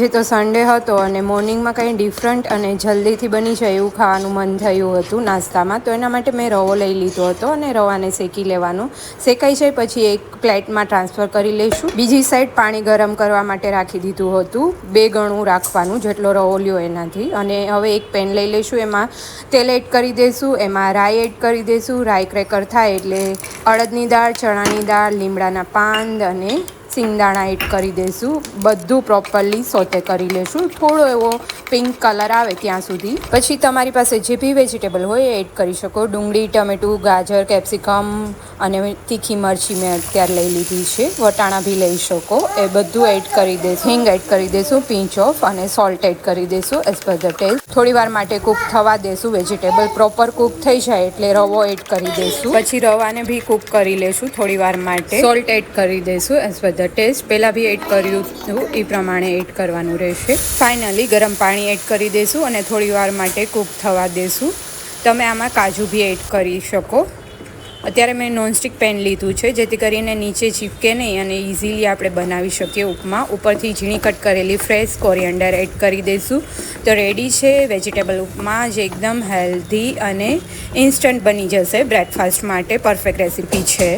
જે તો સન્ડે હતો અને મોર્નિંગમાં કંઈ ડિફરન્ટ અને જલ્દીથી બની જાય એવું ખાવાનું મન થયું હતું નાસ્તામાં, તો એના માટે મેં રવો લઈ લીધો હતો અને રવાને શેકી લેવાનું. શેકાઈ જાય પછી એક પ્લેટમાં ટ્રાન્સફર કરી લઈશું. બીજી સાઈડ પાણી ગરમ કરવા માટે રાખી દીધું હતું, 2 ગણું રાખવાનું જેટલો રવો લ્યો એનાથી. અને હવે એક પેન લઈ લઈશું, એમાં તેલ એડ કરી દઈશું, એમાં રાઈ એડ કરી દઈશું. રાઈ ક્રેકર થાય એટલે અડદની દાળ, ચણાની દાળ, લીમડાના પાન અને સિંગદાણા એડ કરી દઈશું. બધું પ્રોપરલી સોતે કરી લેશું, થોડો એવો પિંક કલર આવે ત્યાં સુધી. પછી તમારી પાસે જે બી વેજીટેબલ હોય એ એડ કરી શકો. ડુંગળી, ટમેટું, ગાજર, કેપ્સિકમ અને તીખી મરચી મેં અત્યારે લઈ લીધી છે. વટાણા બી લઈ શકો. એ બધું એડ કરી દઈશું. હિંગ એડ કરી દઈશું, પિંચ ઓફ, અને સોલ્ટ એડ કરી દઈશું એઝ પર ધ ટેસ્ટ. થોડી વાર માટે કૂક થવા દઈશું. વેજીટેબલ પ્રોપર કૂક થઈ જાય એટલે રવો એડ કરી દઈશું. પછી રવાને બી કૂક કરી લઈશું થોડી વાર માટે. સોલ્ટ એડ કરી દઈશું એઝ પર ધ ટેસ્ટ. પહેલાં બી એડ કર્યું હતું એ પ્રમાણે એડ કરવાનું રહેશે. ફાઇનલી ગરમ પાણી એડ કરી દઈશું અને થોડી વાર માટે કૂક થવા દઈશું. તમે આમાં કાજુ બી એડ કરી શકો. અત્યારે મેં નોનસ્ટિક પેન લીધું છે જેથી કરીને નીચે ચીપકે નહીં અને ઇઝીલી આપણે બનાવી શકીએ ઉપમા. ઉપરથી ઝીણી કટ કરેલી ફ્રેશ કોરિએન્ડર એડ કરી દઈશું. તો રેડી છે વેજીટેબલ ઉપમા, જે એકદમ હેલ્ધી અને ઇન્સ્ટન્ટ બની જશે. બ્રેકફાસ્ટ માટે પરફેક્ટ રેસીપી છે.